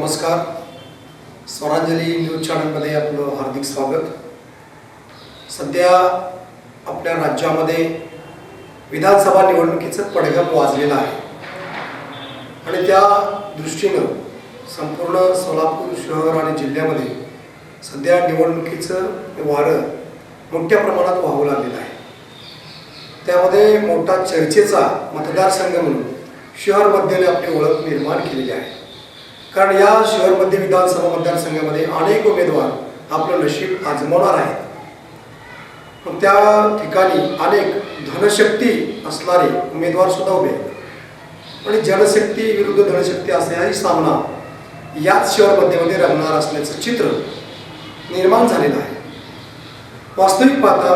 नमस्कार. स्वरांजली न्यूज चॅनलमध्ये आपलं हार्दिक स्वागत. सध्या आपल्या राज्यामध्ये विधानसभा निवडणुकीचं पडघम वाजलेलं आहे आणि त्या दृष्टीनं संपूर्ण सोलापूर शहर आणि जिल्ह्यामध्ये सध्या निवडणुकीचं वारं मोठ्या प्रमाणात वाहू लागलेलं आहे. त्यामध्ये मोठा चर्चेचा मतदारसंघ म्हणून शहर मध्येने आपली ओळख निर्माण केलेली आहे. कारण या शहर मध्य विधानसभा मतदारसंघामध्ये अनेक उमेदवार आपलं नशीब आजमावणार आहेत. त्या ठिकाणी अनेक धनशक्ती असणारे उमेदवार सुद्धा उभे आहेत आणि जनशक्ती विरुद्ध धनशक्ती असाही सामना याच शहर मध्येमध्ये रंगणार असल्याचं चित्र निर्माण झालेलं आहे. वास्तविक पाहता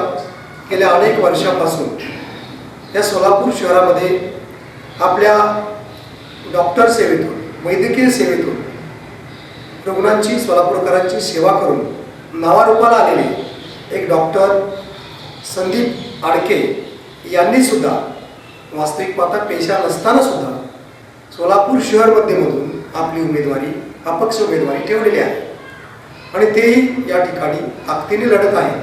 गेल्या अनेक वर्षापासून या सोलापूर शहरामध्ये आपल्या डॉक्टर सेवेतून, वैद्यकीय सेवेतून रुग्णांची, सोलापूरकरांची सेवा करून नावारूपाला आलेले एक डॉक्टर संदीप आडके यांनी सुद्धा वास्तविक पाहता पेशा नसताना सुद्धा सोलापूर शहर मध्येमधून आपली उमेदवारी, अपक्ष उमेदवारी ठेवलेली आहे आणि तेही या ठिकाणी ताकदीने लढत आहेत.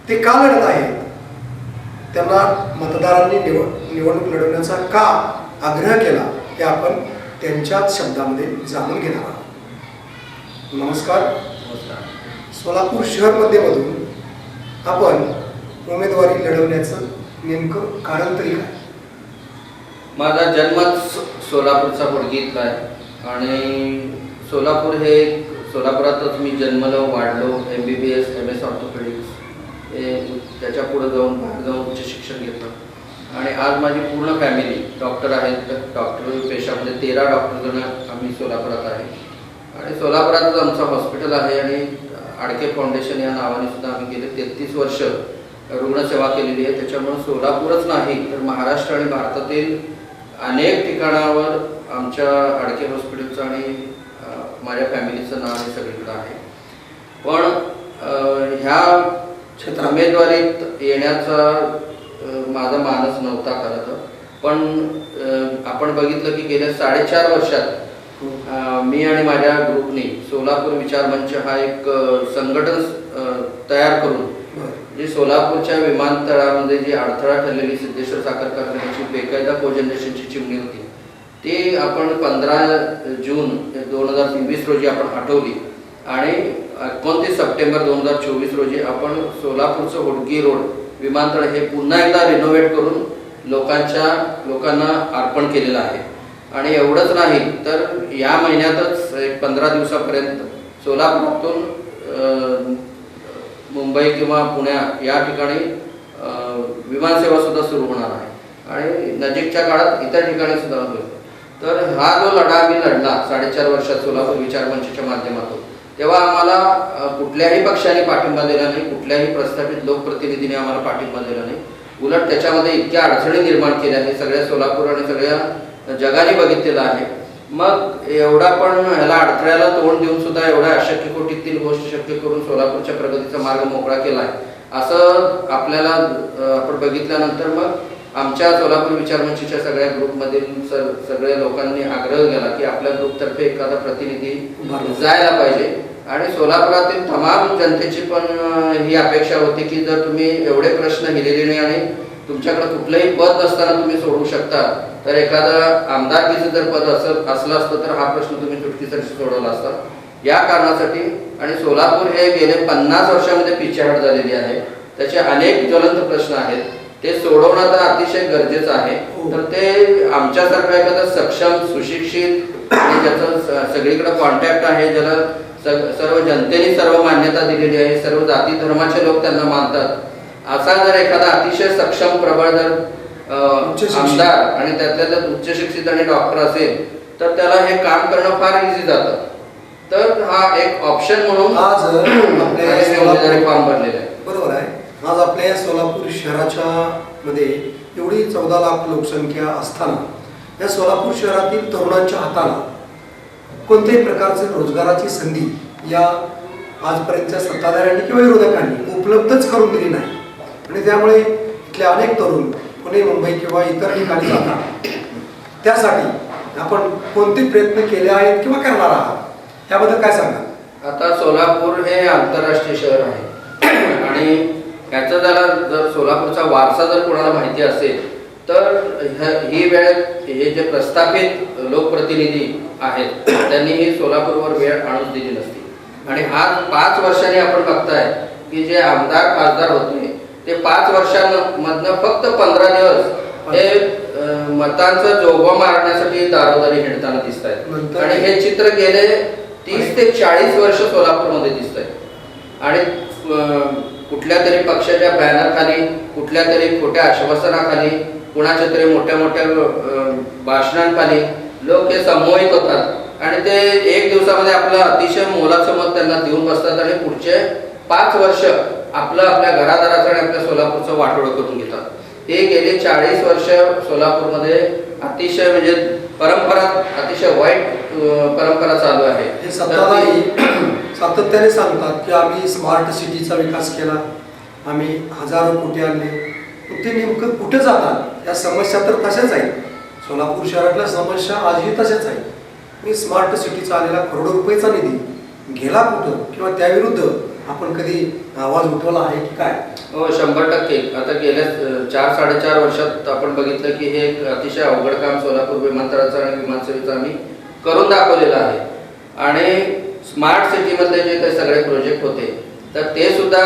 ते का लढत आहेत, त्यांना मतदारांनी निवडणूक लढवण्याचा का आग्रह केला हे आपण त्यांच्याच शब्दामध्ये जाणून घेणार आहोत. नमस्कार. सोलापूर शहर मध्येमधून आपण उमेदवारी लढवण्याचं नेमकं कारण तरी काय? माझा जन्मच सोलापूरचा मुलगीत आहे आणि सोलापुरातच मी जन्मलो, वाढलो. MBBS MS ऑर्थोपेडिक्स त्याच्या पुढे बाहेर जाऊन उच्च शिक्षण घेतलं आणि आज माझी पूर्ण फॅमिली डॉक्टर आहेत. डॉक्टर पेशामध्ये 13 डॉक्टर जण आम्ही सोलापुरात आहे आणि सोलापुरातच आमचं हॉस्पिटल आहे आणि आडके फाउंडेशन या नावाने सुद्धा आम्ही गेले 33 वर्ष रुग्णसेवा केलेली आहे. त्याच्यामुळे सोलापूरच नाही तर महाराष्ट्र आणि भारतातील अनेक ठिकाणावर आमच्या आडके हॉस्पिटलचं आणि माझ्या फॅमिलीचं नाव हे सगळीकडे आहे. पण ह्या उमेदवारीत येण्याचा माझा मानस नव्हता खरं तर. पण आपण बघितलं की गेल्या 4.5 वर्षात मी आणि माझ्या ग्रुपने सोलापूर विचार मंच हा एक संघटन तयार करून जी सोलापूरच्या विमानतळामध्ये जी अडथळा ठरलेली सिद्धेश्वर साखर कारखान्याची बेकायदा कोजनरेशनची चिमणी होती ती आपण 15 जून 2023 रोजी आपण हटवली आणि 29 सप्टेंबर 2024 रोजी आपण सोलापूरचं होडगी रोड विमानतळ हे पुन्हा एकदा रिनोव्हेट करून लोकांना अर्पण केलेलं आहे. आणि एवढंच नाही तर या महिन्यातच एक 15 दिवसापर्यंत सोलापुरातून मुंबई किंवा पुण्या या ठिकाणी विमानसेवा सुद्धा सुरू होणार आहे आणि नजीकच्या काळात इतर ठिकाणी सुद्धा होईल. तर हा जो लढा मी लढला 4.5 वर्षात सोलापूर विचार मंचच्या माध्यमातून, तेव्हा आम्हाला कुठल्याही पक्षाने पाठिंबा दिला नाही, कुठल्याही प्रस्थापित लोकप्रतिनिधीने आम्हाला पाठिंबा दिला नाही. उलट त्याच्यामध्ये इतक्या अडचणी निर्माण केल्या हे सगळ्या सोलापूर आणि सगळ्या जगाने बघितलेलं आहे. मग एवढा पण ह्याला अडथळ्याला तोंड देऊन सुद्धा एवढ्या अशक्य कोटीतील गोष्ट शक्य करून सोलापूरच्या प्रगतीचा मार्ग मोकळा केला आहे असं आपल्याला आपण बघितल्यानंतर मग आमच्या सोलापूर विचार मंचच्या सगळ्या ग्रुपमधील सगळ्या लोकांनी आग्रह केला की आपल्या ग्रुपतर्फे एखादा प्रतिनिधी जायला पाहिजे. आणि सोलापुरातील तमाम जनतेची पण ही अपेक्षा होती की जर तुम्ही एवढे प्रश्न हिलेले आणि तुमच्याकडे कुठलंही पद नसताना तुम्ही सोडवू शकता तर एखादं आमदारकीचं जर पद असलं असतं तर हा प्रश्न तुम्ही चुटकीसाठी सोडवला असता. या कारणासाठी आणि सोलापूर हे गेले 50 वर्षामध्ये पिछेहाट झालेली आहे. त्याचे अनेक ज्वलंत प्रश्न आहेत, ते सोडवणं तर अतिशय गरजेचं आहे. तर ते आमच्यासारखा एखादा सक्षम, सुशिक्षित आणि ज्याचं सगळीकडे कॉन्टॅक्ट आहे, ज्याला सर्व जनतेने सर्व मान्यता दिलेली आहे, सर्व जाती धर्माचे लोक त्यांना मानतात, असा जर एखादा अतिशय सक्षम, प्रबळ जर आमदार आणि त्यातल्या त्यात उच्च शिक्षित आणि डॉक्टर असेल तर त्याला हे काम करणं फार इझी जातं. तर हा एक ऑप्शन म्हणून आज उमेदवारी फॉर्म भरलेला आहे. बरोबर आहे. आज आपल्या या सोलापूर शहराच्या मध्ये एवढी 14 लाख लोकसंख्या असताना या सोलापूर शहरातील तरुणांच्या हाताला कोणत्याही प्रकारचे रोजगाराची संधी या आजपर्यंतच्या सत्ताधाऱ्यांनी किंवा विरोधकांनी उपलब्धच करून दिली नाही आणि त्यामुळे इथले अनेक तरुण पुणे, मुंबई किंवा इतर ठिकाणी जातात. त्यासाठी आपण कोणते प्रयत्न केले आहेत किंवा करणार आहात याबद्दल काय सांगा? आता सोलापूर हे आंतरराष्ट्रीय शहर आहे आणि ह्याचा जर सोलापूरचा वारसा जर कोणाला माहिती असेल तर ही वेळ हे जे प्रस्थापित लोकप्रतिनिधी आहेत त्यांनी ही सोलापूरवर वेळ आणून दिली नसती. आणि आज 5 वर्षांनी आपण बघताय की जे आमदार खासदार होते ते 5 वर्षांमधनं फक्त 15 दिवस हे मतांचा जोगवा मारण्यासाठी दारोदारी हिंडताना दिसत आहेत. आणि हे चित्र गेले 30 ते 40 वर्ष सोलापूरमध्ये दिसत आहे. आणि कुठल्या तरी पक्षाच्या बॅनरखाली, कुठल्या तरी खोट्या आश्वासनाखाली, कुणाच्या तरी मोठ्या मोठ्या भाषणांखाली लोक हे संमोहित होतात आणि ते एक दिवसामध्ये आपलं अतिशय मोलाचं मत त्यांना देऊन बसतात आणि पुढचे 5 वर्ष आपल्या घरादाराचं आणि आपल्या सोलापूरचं वाटोळं करून घेतात. हे गेले 40 वर्ष सोलापूरमध्ये अतिशय म्हणजे परंपरा, अतिशय वाईट परंपरा चालू आहे. हे सत्ताधारी सातत्याने सांगतात की आम्ही स्मार्ट सिटीचा विकास केला, आम्ही हजारो कोटी आणले. ते नेमकं कुठे जातात? या समस्या तर तशाच आहेत. सोलापूर शहरातल्या समस्या आजही तशाच आहेत. मी स्मार्ट सिटीचा आलेला करोडो रुपयेचा निधी गेला कुठं किंवा त्याविरुद्ध आपण कधी आवाज उठवला आहे की काय? हो, 100%. आता गेल्या 4-4.5 वर्षात आपण बघितलं की हे एक अतिशय अवघड काम सोलापूर विमानतळाचं आणि विमानसेवेचं आम्ही करून दाखवलेलं आहे. आणि स्मार्ट सिटीमधले जे काही सगळे प्रोजेक्ट होते तर ते सुद्धा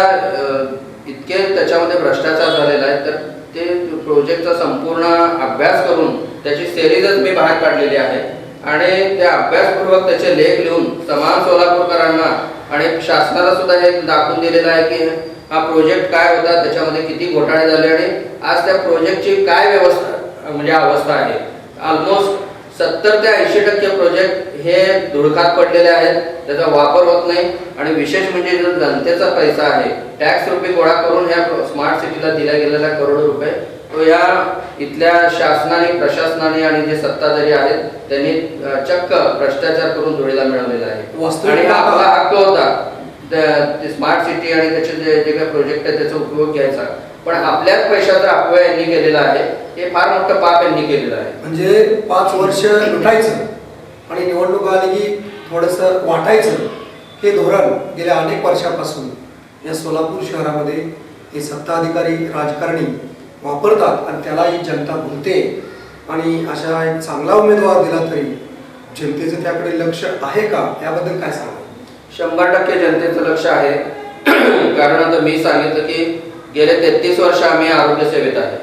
इतके त्याच्यामध्ये भ्रष्टाचार झालेला आहे तर ते प्रोजेक्टचा संपूर्ण अभ्यास करून त्याची सिरीजच मी बाहेर काढलेली आहे. आणि त्या अभ्यासपूर्वक त्याचे लेख लिहून समान सोलापूरकरांना आणि शासनाला सुद्धा हे दाखवून दिलेलं आहे की हा प्रोजेक्ट काय होता, त्याच्यामध्ये किती घोटाळे झाले आणि आज त्या प्रोजेक्टची काय व्यवस्था म्हणजे अवस्था आहे. ऑलमोस्ट 70 ते 80% प्रोजेक्ट हे धुडकात पडलेले आहेत, त्याचा वापर होत नाही. आणि विशेष म्हणजे जो जनतेचा पैसा आहे, टॅक्स रुपये गोळा करून ह्या स्मार्ट सिटीला दिला गेलेला करोडो रुपये तो या इथल्या शासनाने, प्रशासनाने आणि जे सत्ताधारी आहेत त्यांनी चक्क भ्रष्टाचार करून धुळीला मिळवलेला आहे. आणि हा आपला हक्क होता स्मार्ट सिटी आणि त्याचे जे काही प्रोजेक्ट आहे त्याचा उपयोग घ्यायचा. पण आपल्याच पैशाचा अपव्यय यांनी केलेला आहे. हे फार मोठं पाप यांनी केलेलं आहे. म्हणजे 5 वर्ष लुटायचं आणि निवडणूक आली की थोडंसं वाटायचं हे धोरण गेल्या अनेक वर्षापासून या सोलापूर शहरामध्ये हे सत्ताधिकारी, राजकारणी वापरतात आणि त्याला ही जनता भुलते. आणि अशा एक चांगला उमेदवार दिला तरी जनतेचं त्याकडे लक्ष आहे का याबद्दल काय सांगा? 100% जनतेचं लक्ष आहे. कारण आता मी सांगितलं की गेले 33 वर्ष आम्ही आरोग्य सेवेत आहे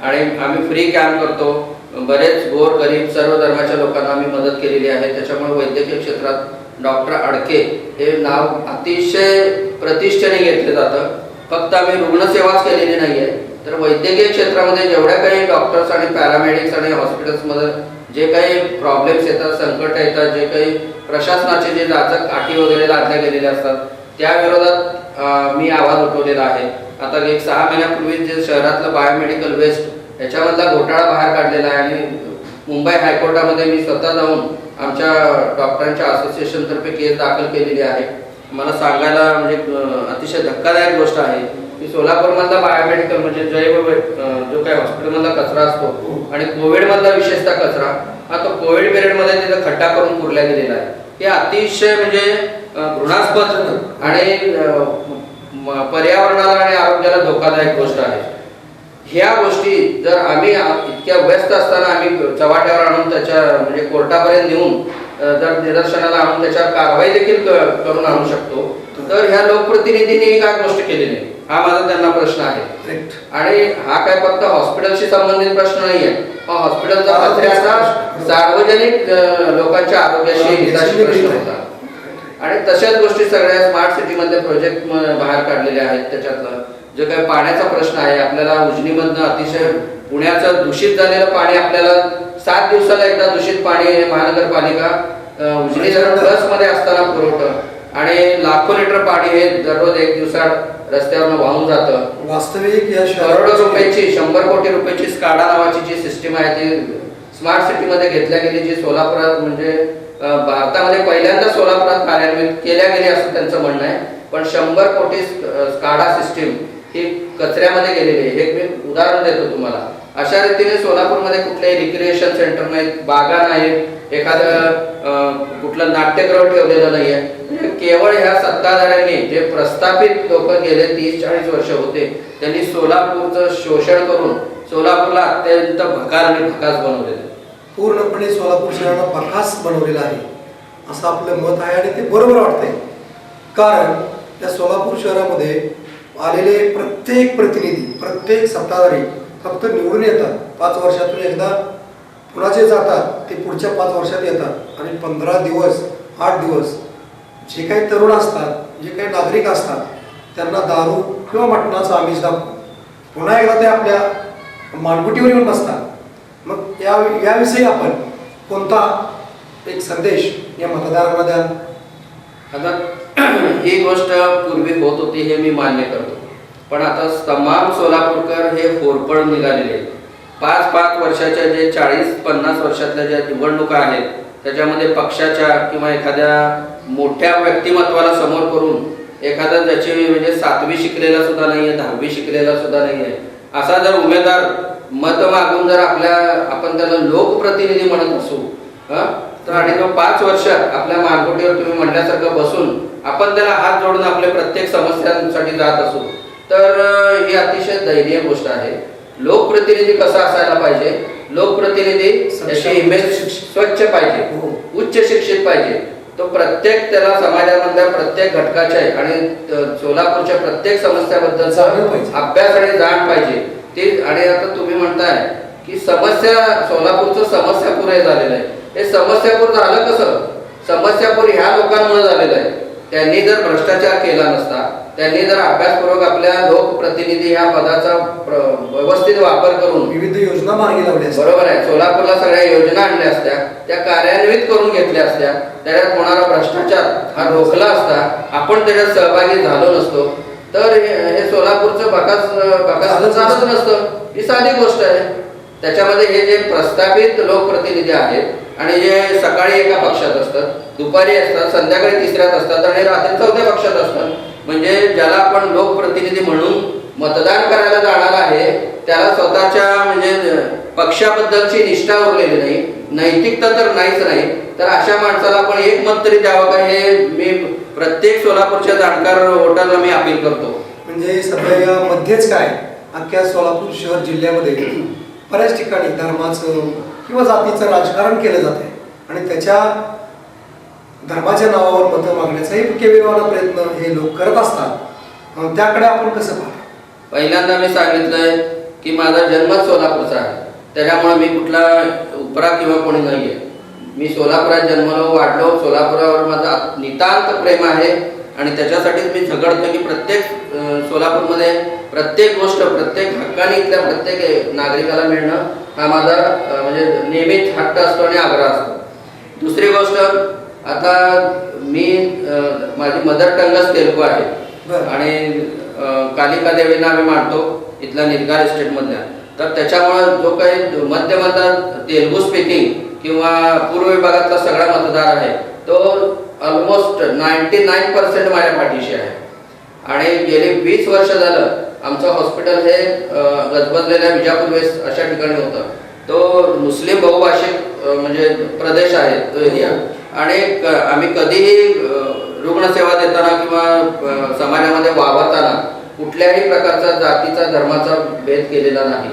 आणि आम्ही फ्री कॅम्प करतो. बरेच गोर गरीब सर्व धर्माच्या लोकांना आम्ही मदत केलेली आहे. त्याच्यामुळे वैद्यकीय क्षेत्रात डॉक्टर अडके हे नाव अतिशय प्रतिष्ठेने घेतलं जातं. फक्त आम्ही रुग्णसेवाच केलेली नाही आहे तर वैद्यकीय क्षेत्रामध्ये जेवढ्या काही डॉक्टर्स आणि पॅरामेडिक्स आणि हॉस्पिटल्समध्ये जे काही प्रॉब्लेम्स येतात, संकट येतात, जे काही प्रशासनाचे जे जाचक अटी वगैरे लादल्या गेलेल्या असतात त्या विरोधात मी आवाज उठवलेला आहे. आता एक 6 महिन्यापूर्वी जे शहरातलं बायोमेडिकल वेस्ट याच्यामधला घोटाळा बाहेर काढलेला आहे आणि मुंबई हायकोर्टामध्ये मी स्वतः जाऊन आमच्या डॉक्टरांच्या असोसिएशनतर्फे केस दाखल केलेली आहे. मला सांगायला म्हणजे अतिशय धक्कादायक गोष्ट आहे की सोलापूरमधला बायोमेडिकल म्हणजे जो काही हॉस्पिटलमधला कचरा असतो आणि कोविडमधला विशेषतः कचरा हा तो कोविड पिरियडमध्ये तिथं खड्डा करून पुरला गेलेला आहे. हे अतिशय म्हणजे घृणास्पद आणि पर्यावरणाला आणि आरोग्याला धोकादायक गोष्ट आहे. ह्या गोष्टी जर आम्ही इतक्या व्यस्त असताना आम्ही चव्हाट्यावर आणून त्याच्या म्हणजे कोर्टापर्यंत नेऊन जर निदर्शनाला आणून त्याच्यावर कारवाई देखील करून आणू शकतो तर ह्या लोकप्रतिनिधींनी काय गोष्ट केली नाही हा माझा त्यांना प्रश्न आहे. आणि हा काय फक्त हॉस्पिटलशी संबंधित प्रश्न नाहीये, हा हॉस्पिटलचा कचऱ्याचा सार्वजनिक लोकांच्या आरोग्याशी हिताशी प्रश्न होता. आणि तशाच गोष्टी सगळ्या स्मार्ट सिटीमध्ये प्रोजेक्ट बाहेर काढलेले आहेत. त्याच्यातलं जो काही पाण्याचा प्रश्न आहे, आपल्याला उजनीमधनं अतिशय पुण्याचं दूषित झालेलं पाणी आपल्याला 7 दिवसाला एकदा दूषित पाणी महानगरपालिका उजनी धरण प्लसमध्ये असताना पुरवठं आणि लाखो लिटर पाणी हे दररोज 1 दिवसात रस्त्यावरून वाहून जातं. वास्तविक या करोडो रुपयाची 100 कोटी रुपयाची स्काडा नावाची जी सिस्टीम आहे ती स्मार्ट सिटीमध्ये घेतल्या गेली, जी सोलापुरात म्हणजे भारतामध्ये पहिल्यांदा सोलापुरात कार्यान्वित केल्या गेली असं त्यांचं म्हणणं आहे. पण 100 कोटी स्काडा सिस्टीम ही कचऱ्यामध्ये गेलेली आहे. हे मी उदाहरण देतो तुम्हाला. अशा रीतीने सोलापूरमध्ये कुठलेही रिक्रिएशन सेंटर नाहीत, बागा नाहीत, एखादं कुठलं नाट्यगृह ठेवलेलं नाही आहे. केवळ ह्या सत्ताधाऱ्यांनी जे प्रस्थापित लोक गेले 30-40 वर्ष होते त्यांनी सोलापूरचं शोषण करून सोलापूरला अत्यंत भकार आणि भकास बनवलेलं आहे. पूर्णपणे सोलापूर शहराला बकास बनवलेला आहे असं आपलं मत आहे आणि ते बरोबर वाटतंय. कारण या सोलापूर शहरामध्ये आलेले प्रत्येक प्रतिनिधी, प्रत्येक सत्ताधारी फक्त निवडून येतात, 5 वर्षातून एकदा पुन्हा जे जातात ते पुढच्या 5 वर्षात येतात आणि 15 दिवस 8 दिवस जे काही तरुण असतात, जे काही नागरिक असतात त्यांना दारू किंवा मटणाचं आमिष दाखवून पुन्हा एकदा ते आपल्या मानगुटीवर येऊन बसतात. मग याविषयी आपण कोणता एक संदेश या मतदारांना द्याल? आता ही गोष्ट पूर्वी होत होती हे मी मान्य करतो, पण आता तमाम सोलापूरकर हे होरपळून निघालेले आहेत. 5-5 वर्षाच्या जे 40-50 वर्षातल्या ज्या निवडणुका आहेत त्याच्यामध्ये पक्षाच्या किंवा एखाद्या मोठ्या व्यक्तिमत्वाला समोर करून एखादा ज्याची म्हणजे 7वी शिकलेला सुद्धा नाही आहे, 10वी शिकलेला सुद्धा नाही आहे असा जर उमेदवार मत मागून जर आपण त्याला लोकप्रतिनिधी म्हणत असू तर आणि तो 5 वर्ष आपल्या मानगुटीवर तुम्ही म्हणल्यासारखं बसून आपण त्याला हात जोडून आपल्या प्रत्येक समस्यांसाठी जात असू तर ही अतिशय दयनीय गोष्ट आहे. लोकप्रतिनिधी कसा असायला पाहिजे? लोकप्रतिनिधी त्याची इमेज स्वच्छ पाहिजे, उच्च शिक्षित पाहिजे, तो प्रत्येक त्याला समाजामधल्या प्रत्येक घटकाच्या आणि सोलापूरच्या प्रत्येक समस्याबद्दल अभ्यास आणि जाण पाहिजे ते. आणि आता तुम्ही म्हणताय की सोलापूरचं समस्यापूर हे झालेलं आहे. हे समस्यापूर झालं कसं? समस्यापूर ह्या लोकांमुळे झालेलं आहे. त्यांनी जर भ्रष्टाचार केला नसता, त्यांनी जर अभ्यासपूर्वक आपल्या लोकप्रतिनिधी ह्या पदाचा व्यवस्थित वापर करून विविध योजना मार्गी लावल्या, बरोबर आहे, सोलापूरला सगळ्या योजना आणल्या असत्या, त्या कार्यान्वित करून घेतल्या असत्या, त्याच्यात होणारा भ्रष्टाचार हा रोखला असता, आपण त्याच्यात सहभागी झालो नसतो तर हे सोलापूरचं बकास झालंच नसतं. ही साधी गोष्ट आहे. त्याच्यामध्ये हे जे प्रस्थापित लोकप्रतिनिधी आहेत आणि जे सकाळी एका पक्षात असतात, दुपारी असतात, संध्याकाळी तिसऱ्यात असतात आणि रात्री 4थ्या पक्षात असतात, म्हणजे ज्याला आपण लोकप्रतिनिधी म्हणून मतदान करायला जाणार आहे त्याला स्वतःच्या म्हणजे पक्षाबद्दलची निष्ठा उरलेली नाही, नैतिकता तर नाहीच नाही. तर अशा माणसाला आपण एक मत तरी द्यावं का हे मी प्रत्येक सोलापूरच्या जाणकार वोटरला मी अपील करतो. म्हणजे सध्या या मध्येच काय अख्ख्या सोलापूर शहर जिल्ह्यामध्ये बऱ्याच ठिकाणी धर्माचं किंवा जातीचं राजकारण केलं जाते आणि त्याच्या धर्माच्या नावावर मतं मागण्याचाही केविलवाना प्रयत्न हे लोक करत असतात. त्याकडे आपण कसं पाहतो? पहिल्यांदा मी सांगितलंय की माझा जन्मच सोलापूरचा आहे, त्याच्यामुळे मी कुठला उपरा किंवा कोणी नाही आहे. मी सोलापुरात जन्मलो, वाढलो, सोलापुरावर माझं नितांत प्रेम आहे आणि त्याच्यासाठीच मी झगडतो की प्रत्येक सोलापूरमध्ये प्रत्येक गोष्ट प्रत्येक हक्काने इथल्या प्रत्येक नागरिकाला मिळणं हा माझा म्हणजे नेहमीच हट्ट असतो आणि आग्रह असतो. दुसरी गोष्ट, आता मी माझी मदर टंगच तेलुगू आहे आणि कालिका देवींना आम्ही मानतो इथल्या निरगार इस्टेटमधल्या, तर त्याच्यामुळं जो काही मध्यमधला तेलुगू स्पीकिंग किंवा पूर्व विभागातला सगळा मतदार आहे तो ऑलमोस्ट 99% माझ्या पाठीशी आहे. आणि गेली 20 वर्ष झालं आमचं हॉस्पिटल हे गजबजलेल्या विजापूर वेस्ट अशा ठिकाणी होतं. तो मुस्लिम बहुभाषिक म्हणजे प्रदेश आहे तो एरिया आणि आम्ही कधीही रुग्णसेवा देताना किंवा समाजामध्ये वावरताना कुठल्याही प्रकारचा जातीचा धर्माचा भेद केलेला नाही.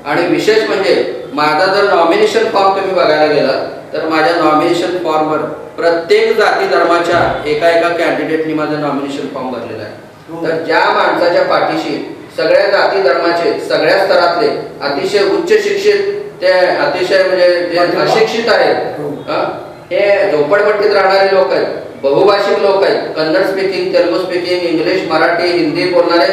आणि विशेष म्हणजे माझा जर नॉमिनेशन फॉर्म तुम्ही बघायला गेला तर माझ्या नॉमिनेशन फॉर्मवर प्रत्येक जाती धर्माच्या एका कॅन्डिडेटनी माझं नॉमिनेशन फॉर्म भरलेला आहे. तर ज्या माणसाच्या पाठीशी सगळ्या जाती धर्माचे सगळ्या स्तरातले अतिशय उच्च शिक्षित ते अतिशय म्हणजे जे अशिक्षित आहेत, हे झोपडपट्टीत राहणारे लोक आहेत, बहुभाषिक लोक आहेत, Kannada speaking, Telugu speaking, English, Marathi, Hindi बोलणारे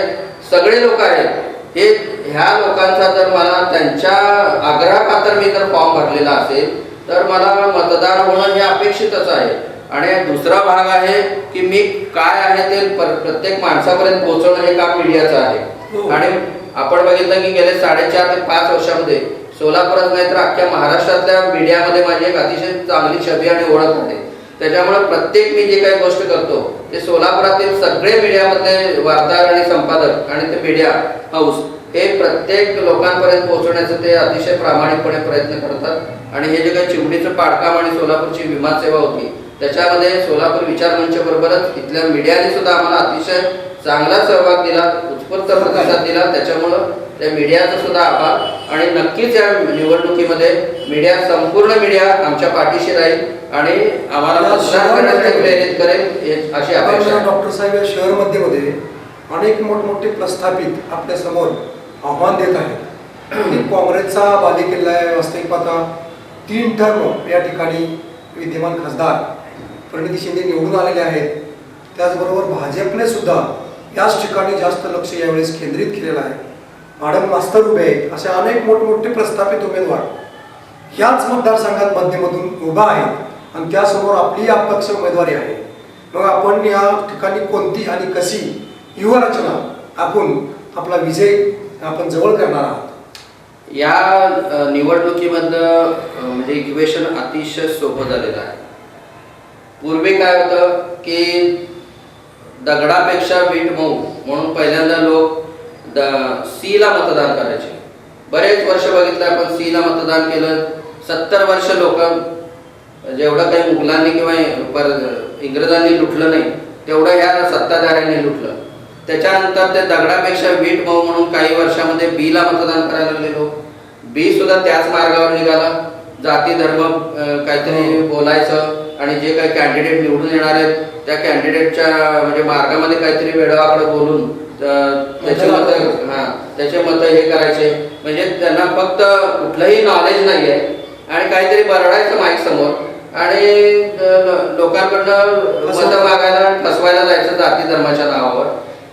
सगळे लोक आहेत. हे ह्या लोकांचा जर मला त्यांच्या आग्रहाखातर मी जर फॉर्म भरलेला असेल तर मला मतदार होणं हे अपेक्षितच आहे. आणि दुसरा भाग आहे की मी काय आहे ते प्रत्येक माणसापर्यंत पोहोचवणं हे काम मीडियाचं आहे. आणि आपण बघितलं की गेले 4.5 ते 5 वर्षामध्ये सोलापुरात नाही तर अख्ख्या महाराष्ट्रातल्या मीडियामध्ये माझी एक अतिशय चांगली छबी आणि ओळख आहे. त्याच्यामुळे प्रत्येक मी जे काही गोष्ट करतो ते सोलापुरातील सगळे मीडियामधले वार्ताहर आणि संपादक आणि ते मीडिया हाऊस हे प्रत्येक लोकांपर्यंत पोहोचवण्याचं ते अतिशय प्रामाणिकपणे प्रयत्न करतात. आणि हे जे काही चिमणीचं पाडकाम आणि सोलापूरची विमान सेवा होती त्याच्यामध्ये सोलापूर विचार मंच बरोबरच इथल्या मीडियाने सुद्धा आम्हाला अतिशय चांगला सहभाग दिला, उत्स्फूर्त प्रतिसाद दिला. त्याच्यामुळं त्या मीडियाचा सुद्धा आभार. आणि नक्कीच या निवडणुकीमध्ये मीडिया, संपूर्ण मीडिया आमच्या पाठीशी राहील आणि आम्हाला मतदान करण्यासाठी प्रेरित करेल अशी अपेक्षा आहे. डॉक्टर साहेब, या शहरमध्ये अनेक मोठमोठे प्रस्थापित आपल्या समोर आव्हान देत आहेत. काँग्रेसचा बालेकिल्ला आहे. वास्तविक पाहता 3 टर्म या ठिकाणी विद्यमान खासदार प्रणिती शिंदे निवडून आलेले आहेत. त्याचबरोबर भाजपने सुद्धा याच ठिकाणी जास्त लक्ष यावेळेस केंद्रित केलेलं आहे. मॅडम मास्तर उभे आहेत. असे अनेक मोठमोठे प्रस्थापित उमेदवार ह्याच मतदारसंघात मध्यमधून उभा आहेत आणि त्यासमोर आपली अपक्ष उमेदवारी आहे. मग आपण या ठिकाणी कोणती आणि कशी युवरचना आपण आपला विजय आपण जवळ करणार आहात? या निवडणुकीमधलं म्हणजे इक्वेशन अतिशय सोपं झालेलं आहे. पूर्वी काय होतं की दगडापेक्षा वीट मऊ म्हणून पहिल्यांदा लोक सीला मतदान करायचे. बरेच वर्ष बघितलं आपण, सीला मतदान केलं. 70 वर्ष लोक जेवढं काही मुघलांनी किंवा इंग्रजांनी लुटलं नाही तेवढं ह्या सत्ताधाऱ्यांनी लुटलं. त्याच्यानंतर ते दगडापेक्षा वीट मऊ म्हणून काही वर्षामध्ये बीला मतदान करायला लागले लोक. बी सुद्धा त्याच मार्गावर निघाला. जाती धर्म काहीतरी बोलायचं आणि जे काही कॅन्डिडेट निवडून येणार आहेत त्या कॅन्डिडेटच्या म्हणजे मार्गामध्ये काहीतरी वेडवाकडे बोलून त्याचे मत हे करायचे. म्हणजे त्यांना फक्त कुठलंही नॉलेज नाही आहे आणि काहीतरी बरडायचं माईक समोर आणि लोकांकडनं मत मागायला फसवायला जायचं जाती धर्माच्या नावावर.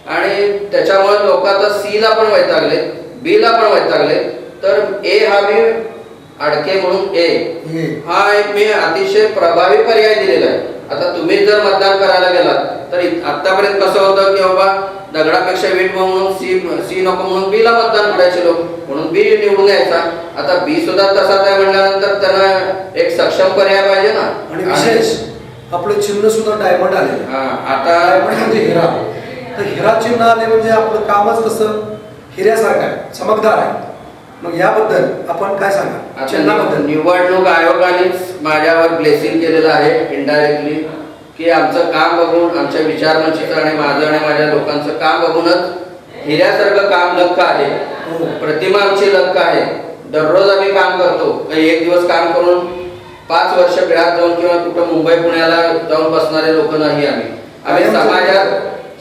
आणि त्याच्यामुळे लोक आता सीला पण वैतागले, बीला पण वैतागले. तर ए हा मी अडके म्हणून ए हा एक मी अतिशय प्रभावी पर्याय दिलेला आहे. आता तुम्ही जर मतदान करायला गेलात तर आतापर्यंत कसं होतं की बाबा दगडापेक्षा वीट म्हणून सी नको म्हणून बीला मतदान करायचे लोक, म्हणून बी निवडून यायचा. आता बी सुद्धा तसाच आहे म्हणल्यानंतर त्यांना एक सक्षम पर्याय पाहिजे ना. आणि विशेष आपलं चिन्ह सुद्धा डायमंड आले. आता डायमंड म्हणजे हिरा. तर हिरा चिन्ह आले म्हणजे आपलं कामच कसं हिऱ्यासारखं आहे, चमकदार आहे. मग याबद्दल आपण काय सांगा? चिन्हाबद्दल निवडणूक आयोगानेच माझ्यावर ब्लेसिंग केलेलं आहे इनडायरेक्टली की आमचं काम बघून, आमच्या विचारमंचाचं आणि माझं आणि माझ्या लोकांचं काम बघूनच हिऱ्यासारखं काम लक्क आहे. प्रतिमा आमची लक्क आहे. दररोज आम्ही काम करतो. काही एक दिवस काम करून 5 वर्ष बिळात जाऊन किंवा कुठं मुंबई पुण्याला जाऊन बसणारे लोक नाही. आम्ही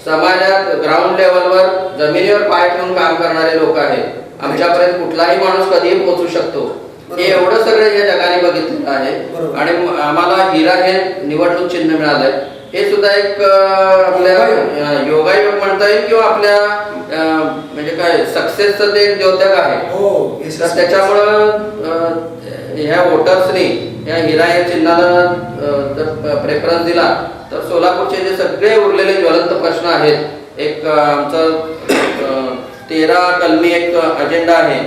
समाजात ग्राउंड लेवलवर जमिनीवर पाय ठेवून काम करणारे लोक आहेत. आमच्यापर्यंत कुठलाही माणूस कधीही पोहोचू शकतो. हे एवढं सगळं या जगाने बघितलेलं आहे. आणि आम्हाला हिरा हे निवडणूक चिन्ह मिळालंय. हे सुद्धा एक आपल्या योगायोग म्हणता येईल किंवा आपल्या म्हणजे काय सक्सेसचं ते एक द्योतक आहे. तर त्याच्यामुळं ह्या वोटर्सनी या हिरा या चिन्हाला जर प्रेफरन्स दिला तर सोलापूरचे जे सगळे उरलेले ज्वलंत प्रश्न आहेत, एक आमचं 13 कलमी एक अजेंडा आहे,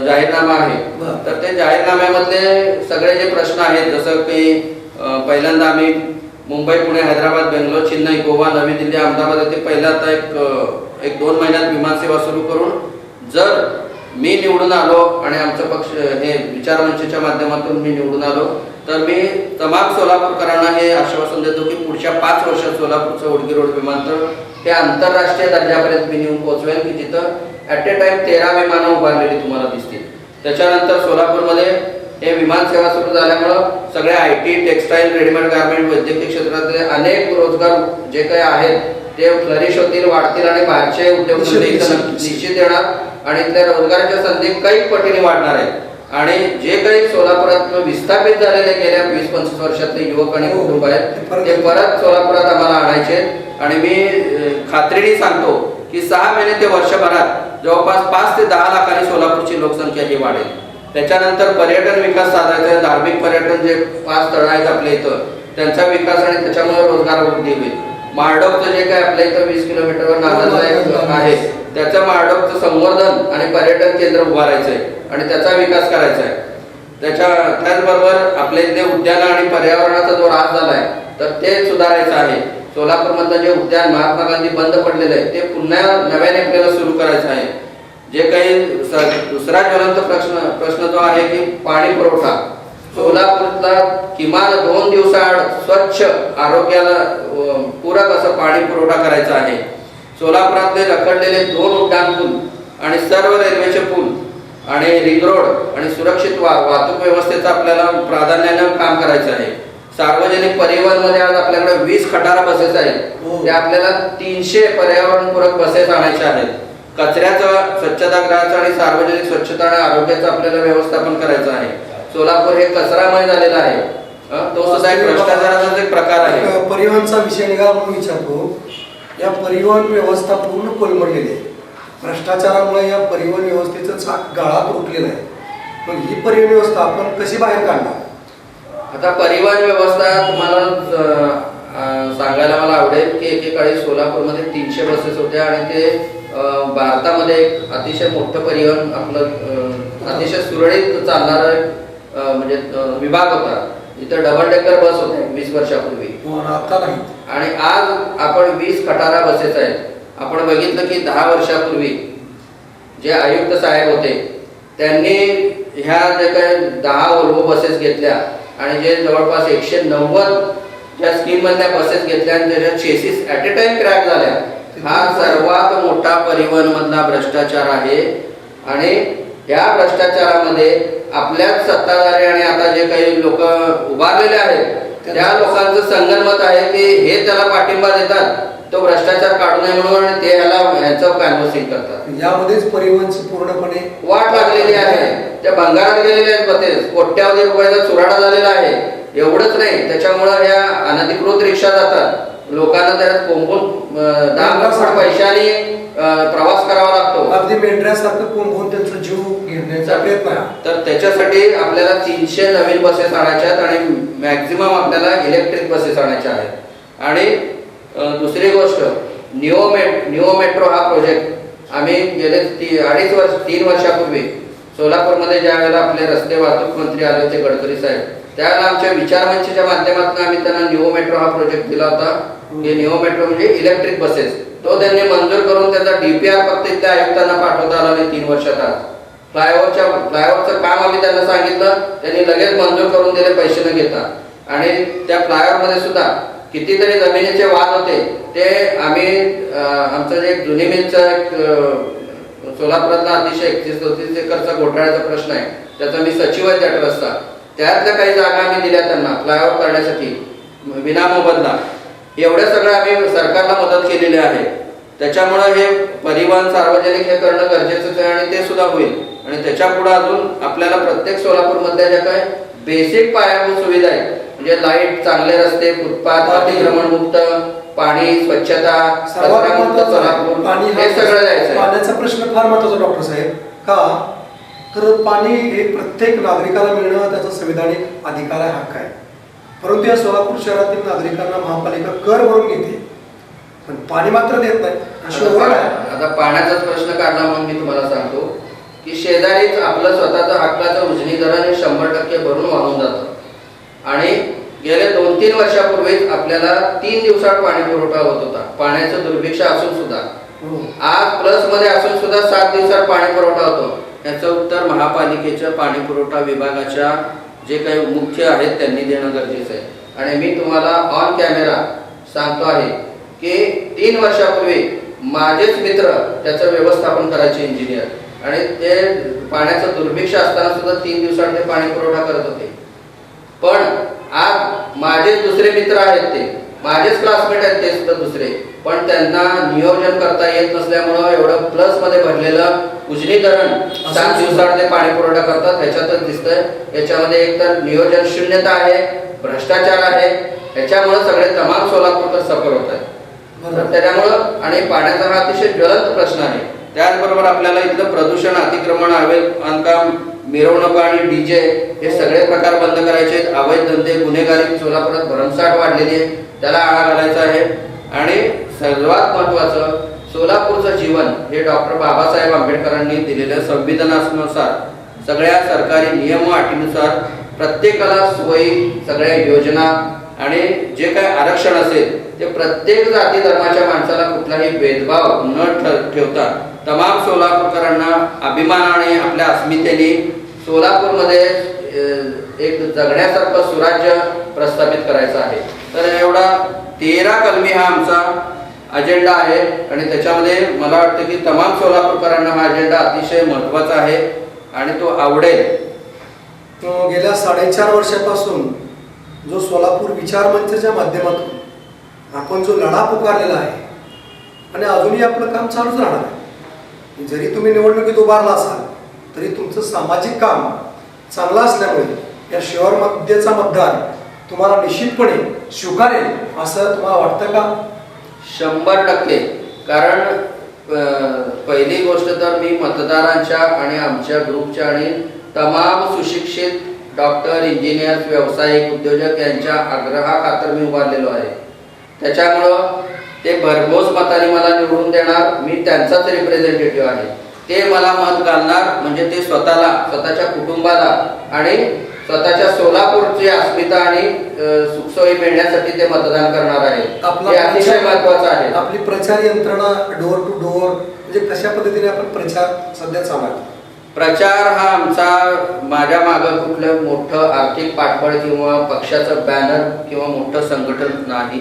जाहीरनामा आहे. तर ते जाहीरनाम्यामधले सगळे जे प्रश्न आहेत, जसं की पहिल्यांदा आम्ही मुंबई पुणे हैदराबाद बेंगलोर चेन्नई गोवा नवी दिल्ली अहमदाबाद येथे पहिला आता एक 2 महिन्यात विमानसेवा सुरू करून जर मी निवडून आलो आणि आमचा पक्ष हे विचारमंचच्या माध्यमातून मी निवडून आलो तर मी तमाम सोलापूरकरांना हे आश्वासन देतो की पुढच्या 5 वर्षात सोलापूरचं ओडगी रोड विमानतळ हे आंतरराष्ट्रीय दर्जापर्यंत मी नेऊन पोहोचवेल की जिथं ॲट ए टाइम 13 विमानं उभारलेली तुम्हाला दिसतील. त्याच्यानंतर सोलापूरमध्ये हे विमान सेवा सुरू झाल्यामुळं सगळ्या IT टेक्सटाईल रेडीमेड गार्मेंट वैद्यकीय क्षेत्रातले अनेक रोजगार जे काही आहेत ते फ्लरिश होतील, वाढतील आणि बाहेरचे उद्योगधंदे निश्चित येणार आणि त्या रोजगाराच्या संधी काही पटीने वाढणार आहेत. आणि जे काही सोलापुरात विस्थापित झालेले गेल्या 20-25 वर्षातले युवक आणि कुटुंब आहेत ते परत सोलापुरात आम्हाला आणायचे. आणि मी खात्रीने सांगतो की 6 महिने ते वर्षभरात जवळपास 5 ते 10 लाखांनी सोलापूरची लोकसंख्या ही वाढेल. त्याच्यानंतर पर्यटन विकास साधायचा आहे. धार्मिक पर्यटन जे 5 तळ आहेत आपल्या इथं त्यांचा विकास आणि त्याच्यामुळे रोजगार वृद्धी होईल. मारडोकचं जे काय आपल्या इथं 20 किलोमीटरवर नांदलं आहे त्याचं मारडोकचं संवर्धन आणि पर्यटन केंद्र उभारायचं आहे आणि त्याचा विकास करायचा आहे. त्याचबरोबर आपल्या इथले उद्यान आणि पर्यावरणाचा जो ऱ्हास झाला आहे तर ते सुधारायचं आहे. सोलापूरमधलं जे उद्यान महात्मा गांधी बंद पडलेलं आहे ते पुन्हा नव्याने आपल्याला सुरू करायचं आहे. जे काही दुसरा ज्वलंत प्रश्न जो आहे की पाणी पुरवठा. सोलापूरला किमान 2 दिवसाआड स्वच्छ आरोग्याला पूरक असं पाणी पुरवठा करायचा आहे. सोलापुरातले रखडलेले 2 उड्डाण पूल आणि सर्व रेल्वेचे पूल आणि रिंग रोड आणि सुरक्षित वाहतूक व्यवस्थेचं आपल्याला प्राधान्याने काम करायचं आहे. सार्वजनिक परिवहन मध्ये आज आपल्याकडे 20 खटारा बसेस आहेत. ते आपल्याला 300 पर्यावरणपूरक बसेस आणायच्या आहेत. कचऱ्याचं, स्वच्छतागृहाचं आणि सार्वजनिक स्वच्छता आणि आरोग्याचं आपल्याला व्यवस्थापन करायचं आहे. सोलापूर हे कचरामय झालेलं आहे. तो सुद्धा एक भ्रष्टाचाराचा एक प्रकार आहे. परिवहनचा विषय निघाला म्हणून विचारतो, या परिवहन व्यवस्था पूर्ण कोलमडलेली आहे. भ्रष्टाचारामुळे या परिवहन व्यवस्थेचं चाक गाळात रोखलेलं आहे. मग ही परिवहन व्यवस्था आपण कशी बाहेर काढणार? आता परिवहन व्यवस्था तुम्हाला सांगायला मला आवडेल की एकेकाळी सोलापूरमध्ये 300 बसेस होत्या आणि ते भारतामध्ये एक अतिशय मोठं परिवहन आपलं अतिशय सुरळीत चालणारं म्हणजे विभाग होता. इथं डबल डेकर बस होते 20 वर्षापूर्वी. आता नाही. आणि आज आपण 20 खटारा बसेस आहेत. आपण बघितलं की 10 वर्षापूर्वी जे आयुक्त साहेब होते त्यांनी ह्या जे काही 10 वोल्वो बसेस घेतल्या आणि जे जवळपास 190 ज्या स्कीम मधल्या बसेस घेतल्या आणि त्याच्या chassis at a time crack झाल्या. हा सर्वात मोठा परिवहन मधला भ्रष्टाचार आहे. आणि या भ्रष्टाचारामध्ये आपल्याच सत्ताधारी आणि आता जे काही लोक उभारलेले आहेत त्या लोकांचं संगनमत आहे की हे त्याला पाठिंबा देतात तो भ्रष्टाचार काढू नये म्हणून आणि ते ह्याचं कॅनव्हसिंग करतात. यामध्येच परिवहनची पूर्णपणे वाट लागलेली आहे. त्या भंगारात गेलेले आहेत बसेस. कोट्यावधी रुपयाचा चुराडा झालेला आहे. एवढंच नाही, त्याच्यामुळे या अनधिकृत रिक्षा जातात. लोकांना त्यात कोंबून 10 लाख पैशाने प्रवास करावा लागतो. अगदी मेंढऱ्यासारखं कोंबून त्यांचा जीव घेण्याचा प्रयत्न आहे. तर त्याच्यासाठी आपल्याला 300 नवीन बसेस आणायच्या आहेत आणि मॅक्झिमम आपल्याला इलेक्ट्रिक बसेस आणायच्या आहेत. आणि दुसरी गोष्ट, निओ मेट्रो हा प्रोजेक्ट आम्ही गेले 3 वर्षापूर्वी सोलापूरमध्ये ज्या वेळेला आपले रस्ते वाहतूक मंत्री आले होते गडकरी साहेब, त्यावेळेला आमच्या विचारमंचच्या माध्यमातून आम्ही त्यांना निओ मेट्रो हा प्रोजेक्ट दिला होता. हे निओ मेट्रो म्हणजे इलेक्ट्रिक बसेस. तो त्यांनी मंजूर करून त्याचा DPR फक्त इथल्या आयुक्तांना पाठवता आला नाही 3 वर्षात. आज फ्लायओव्हरचं काम आम्ही त्यांना सांगितलं, त्यांनी लगेच मंजूर करून दिले पैसे न घेता. आणि त्या फ्लायओव्हरमध्ये सुद्धा कितीतरी जमिनीचे वाद होते. ते आम्ही आमचं जे जुनी मिलचं एक सोलापुरातला अतिशय 31-34 एकरचा घोटाळ्याचा प्रश्न आहे, त्याचा मी सचिव आहे त्या ट्रस्टचा. त्यातल्या काही जागा आम्ही दिल्या त्यांना फ्लायओव्हर करण्यासाठी विनामोबदला. एवढ्या सगळं आम्ही सरकारला मदत केलेली आहे. त्याच्यामुळे हे परिवहन सार्वजनिक हे करणं गरजेचं आहे आणि ते सुद्धा होईल. आणि त्याच्या पुढे अजून आपल्याला प्रत्येक सोलापूरमधल्या ज्या काही बेसिक पायाभूत सुविधा आहेत म्हणजे लाईट, चांगले रस्ते, फुटपाथ, अतिक्रमण मुक्त, पाणी, स्वच्छता, कचरामुक्त सोलापूर, हे सगळं द्यायचं. पाण्याचा प्रश्न फार महत्त्वाचा डॉक्टर साहेब. का तर पाणी हे प्रत्येक नागरिकाला मिळणं त्याचा संविधानिक अधिकार आहे, हक्क आहे. परंतु या सोलापूर शहरातील नागरिकांना महापालिका कर भरून घेते पण पाणी मात्र देत नाही. आता पाण्याचाच प्रश्न काढला म्हणून मी तुम्हाला सांगतो की शेजारीच आपलं स्वतःचं हक्काचं उजनी धरण हे 100% भरून वाहून जातं. आणि गेल्या 2-3 वर्षापूर्वीच आपल्याला 3 दिवसात पाणी पुरवठा होत होता. पाण्याचं दुर्भिक्ष असून सुद्धा आज प्लस मध्ये असून सुद्धा 7 दिवसात पाणी पुरवठा होतो. याचं उत्तर महापालिकेच्या पाणी पुरवठा विभागाच्या जे काही मुख्य आहेत त्यांनी देणं गरजेचं आहे. आणि मी तुम्हाला ऑन कॅमेरा सांगतो आहे की 3 वर्षापूर्वी माझेच मित्र त्याचं व्यवस्थापन करायचे इंजिनियर आणि ते पाण्याचं दुर्भिक्ष असताना सुद्धा 3 दिवसात ते पाणी पुरवठा करत होते. पण आज माझेच दुसरे मित्र आहेत, ते माझेच क्लासमेट आहेत, ते सुद्धा दुसरे, पण त्यांना नियोजन करता येत नसल्यामुळं एवढं प्लस मध्ये भरलेलं उजनी धरण 7 दिवसात ते पाणी पुरवठा करतात. ह्याच्यातच दिसतंय याच्यामध्ये एक तर नियोजन शून्यता आहे, भ्रष्टाचार आहे. ह्याच्यामुळे सगळे तमाम सोलापूरकर सफर होत आहेत. त्याच्यामुळं आणि पाण्याचा हा अतिशय ज्वलंत प्रश्न आहे. त्याचबरोबर आपल्याला इथलं प्रदूषण, अतिक्रमण, अवैध बांधकाम, मिरवणूक आणि DJ हे सगळे प्रकार बंद करायचे आहेत. अवैध धंदे, गुन्हेगारी सोलापुरात भरमसाठ वाढलेली आहे, त्याला आळा घालायचा आहे. आणि सर्वात महत्त्वाचं, सोलापूरचं जीवन हे डॉक्टर बाबासाहेब आंबेडकरांनी दिलेल्या संविधानानुसार सगळ्या सरकारी नियम व अटीनुसार प्रत्येकाला सोयी, सगळ्या योजना आणि जे काय आरक्षण असेल ते प्रत्येक जाती धर्माच्या माणसाला कुठलाही भेदभाव न ठेवता तमाम सोलापूरकरांना अभिमानाने आपल्या अस्मितेने सोलापूरमध्ये एक जगण्यासारखं सुराज्य प्रस्थापित करायचं आहे. तर एवढा 13 कलमी हा आमचा अजेंडा आहे आणि त्याच्यामध्ये मला वाटतं की तमाम सोलापूरकरांना हा अजेंडा अतिशय महत्त्वाचा आहे आणि तो आवडेल. गेल्या 4.5 वर्षापासून जो सोलापूर विचार मंचच्या माध्यमातून आपण जो लढा पुकारलेला आहे आणि अजूनही आपलं काम चालूच राहणार आहे. जरी तुम्ही निवडणुकीत उभारला असाल तरी तुमचं सामाजिक काम चांगलं असल्यामुळे या शहर मध्येचा मतदार तुम्हाला निश्चितपणे स्वीकारेल असं तुम्हाला वाटतं का? 100%. कारण पहिली गोष्ट तर मी मतदारांच्या आणि आमच्या ग्रुपच्या आणि तमाम सुशिक्षित डॉक्टर, इंजिनियर्स, व्यावसायिक, उद्योजक यांच्या आग्रहाखातर मी उभारलेलो आहे. त्याच्यामुळं ते भरघोस मताने मला निवडून देणार. मी त्यांचाच रिप्रेझेंटेटिव्ह आहे. ते मला मत घालणार म्हणजे ते स्वतःला, स्वतःच्या कुटुंबाला आणि स्वतःच्या सोलापूरची अस्मिता आणि सुखसोयी मिळण्यासाठी ते मतदान करणार आहे. हे अतिशय महत्त्वाचं आहे. आपली प्रचार यंत्रणा डोर टू डोर म्हणजे कशा पद्धतीने आपण प्रचार सध्या चालू आहे? प्रचार हा आमचा माझ्या मागं कुठलं मोठं आर्थिक पाठबळ किंवा पक्षाचं बॅनर किंवा मोठं संघटन नाही,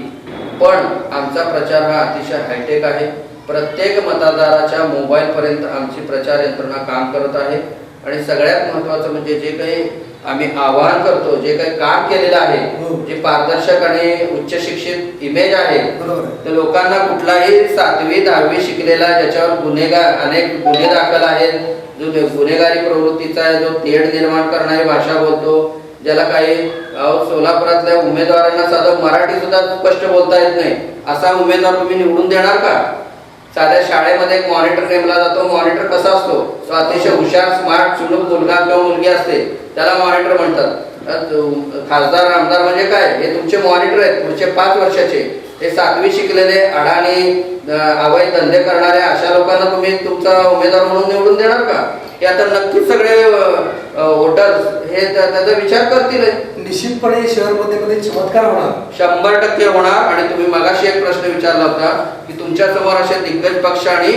पण आमचा प्रचार हा अतिशय हायटेक आहे. प्रत्येक मतदाराच्या मोबाईलपर्यंत आमची प्रचार यंत्रणा काम करत आहे आणि सगळ्यात महत्त्वाचं म्हणजे जे काही आम्ही आवाहन करतो, जे काही काम केलेलं आहे, जे पारदर्शक आणि उच्च शिक्षित इमेज आहे, तर लोकांना कुठलाही 7वी 10वी शिकलेला ज्याच्यावर अनेक गुन्हे दाखल आहेत, जो गुन्हेगारी प्रवृत्तीचा जो तेढ निर्माण करणारी भाषा बोलतो, ज्याला काही सोलापुरातल्या उमेदवारांना साधं मराठी सुद्धा स्पष्ट बोलता येत नाही, असा उमेदवार तुम्ही निवडून देणार का? साध्या शाळेमध्ये एक मॉनिटर नेमला जातो. मॉनिटर कसा असतो? तो अतिशय हुशार, स्मार्ट, चुणूक मुलगा किंवा मुलगी असते, त्याला मॉनिटर म्हणतात. खासदार, आमदार म्हणजे काय? हे तुमचे मॉनिटर आहेत पुढचे 5 वर्षाचे. हे 7वी शिकलेले, अडाणी, अवैध धंदे करणारे अशा लोकांना तुम्ही तुमचा उमेदवार म्हणून निवडून देणार का? हे आता नक्कीच सगळे वोटर्स हे त्याचा विचार करतील. निश्चितपणे शहरमध्ये चमत्कार होणार, 100% होणार. आणि तुम्ही मगाशी एक प्रश्न विचारला होता की तुमच्या समोर असे दिग्गज पक्ष आणि